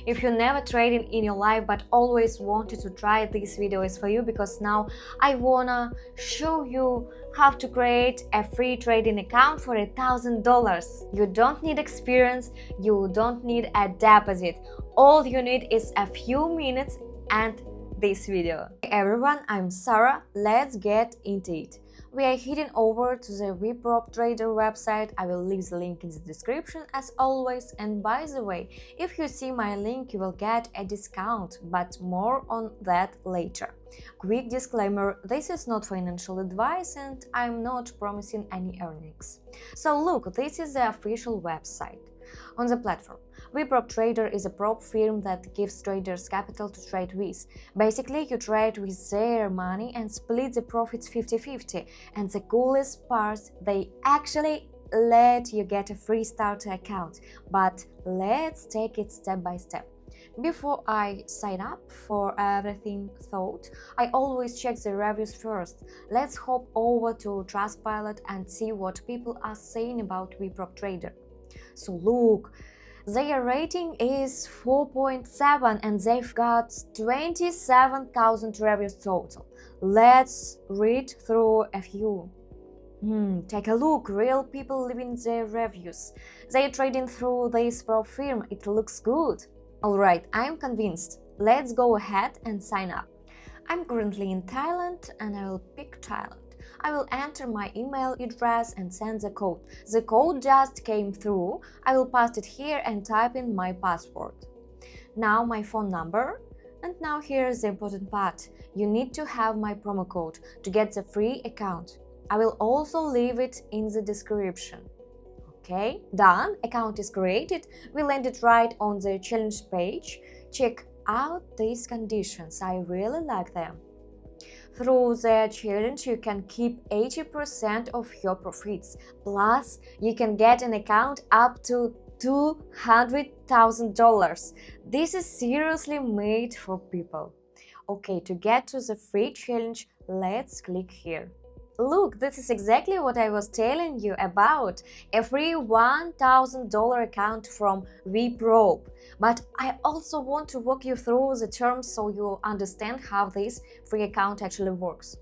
If you never traded in your life but always wanted to try, this video is for you, because now I wanna show you how to create a free trading account for $1,000. You don't need experience, you don't need a deposit. All you need is a few minutes and this video. Hey everyone, I'm Sarah. Let's get into it. We are heading over to the VpropTrader website. I will leave the link in the description as always. And by the way, if you see my link, you will get a discount, but more on that later. Quick disclaimer, this is not financial advice and I'm not promising any earnings. So look, this is the official website. On the platform, VpropTrader is a prop firm that gives traders capital to trade with. Basically, you trade with their money and split the profits 50-50. And the coolest part, they actually let you get a free starter account. But let's take it step by step. Before I sign up for everything thought, I always check the reviews first. Let's hop over to Trustpilot and see what people are saying about VpropTrader. So look, their rating is 4.7 and they've got 27,000 reviews total. Let's read through a few. Take a look, real people leaving their reviews. They're trading through this prop firm, it looks good. Alright, I'm convinced. Let's go ahead and sign up. I'm currently in Thailand and I will pick Thailand. I will enter my email address and send the code. The code just came through. I will paste it here and type in my password. Now my phone number. And now here's the important part. You need to have my promo code to get the free account. I will also leave it in the description. Okay, done. Account is created. We landed right on the challenge page. Check out these conditions. I really like them. Through the challenge, you can keep 80% of your profits. Plus, you can get an account up to $200,000. This is seriously made for people. Okay, to get to the free challenge, let's click here. Look, this is exactly what I was telling you about, a free $1,000 account from VProp. But I also want to walk you through the terms so you understand how this free account actually works.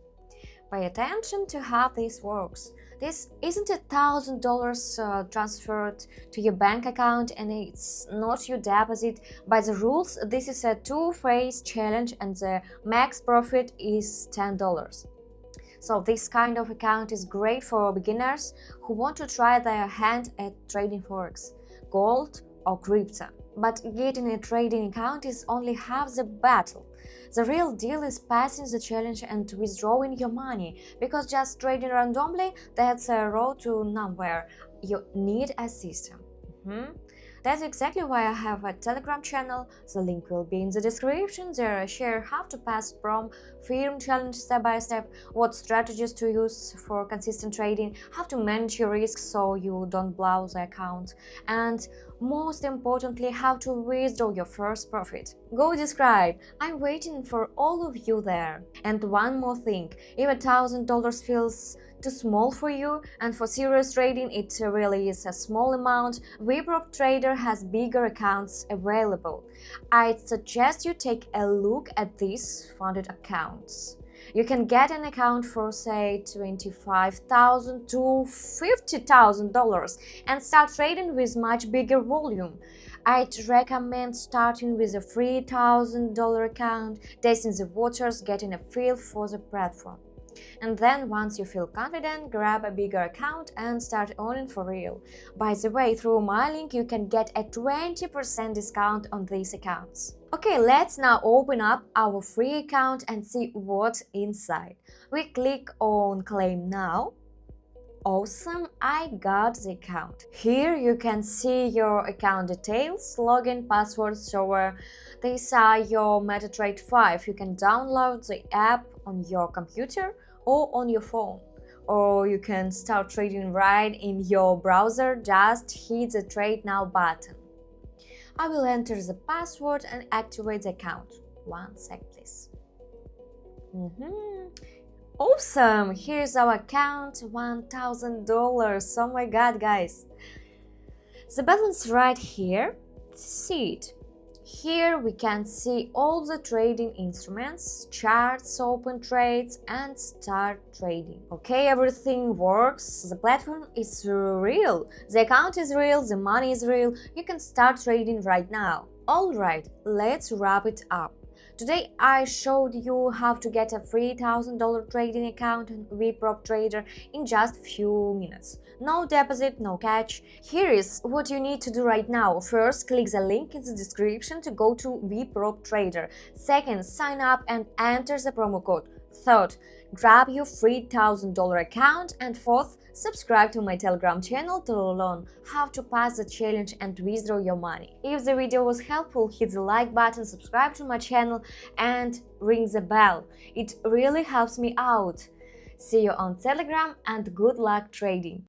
Pay attention to how this works. This isn't $1,000 transferred to your bank account and it's not your deposit. By the rules, this is a two-phase challenge and the max profit is $10. So this kind of account is great for beginners who want to try their hand at trading Forex, gold or crypto. But getting a trading account is only half the battle. The real deal is passing the challenge and withdrawing your money, because just trading randomly, that's a road to nowhere. You need a system. That's exactly why I have a Telegram channel. The link will be in the description. There I share how to pass from firm challenge step by step, what strategies to use for consistent trading, how to manage your risks so you don't blow the account, and most importantly, how to withdraw your first profit. Go subscribe. I'm waiting for all of you there. And one more thing, if $1,000 feels too small for you, and for serious trading it really is a small amount, VpropTrader has bigger accounts available. I'd suggest you take a look at these funded accounts. You can get an account for say $25,000 to $50,000 and start trading with much bigger volume. I'd recommend starting with a $3,000 account, testing the waters, getting a feel for the platform. And then once you feel confident, grab a bigger account and start earning for real. By the way, through my link you can get a 20% discount on these accounts. Okay, let's now open up our free account and see what's inside. We click on Claim Now. Awesome, I got the account. Here you can see your account details, login, password, server. These are your MetaTrader 5. You can download the app on your computer or on your phone. Or you can start trading right in your browser, just hit the Trade Now button. I will enter the password and activate the account. 1 sec, please. Awesome! Here's our account, $1,000. Oh my god, guys! The balance right here. See it. Here we can see all the trading instruments, charts, open trades, and start trading. Okay, everything works, the platform is real, the account is real, the money is real, you can start trading right now. Alright, let's wrap it up. Today I showed you how to get a free $1,000 trading account on VpropTrader in just few minutes. No deposit, no catch. Here is what you need to do right now. First, click the link in the description to go to VpropTrader. Second, sign up and enter the promo code. Third, grab your free $1,000 account. And fourth, subscribe to my Telegram channel to learn how to pass the challenge and withdraw your money. If the video was helpful, hit the like button, subscribe to my channel and ring the bell. It really helps me out. See you on Telegram and good luck trading!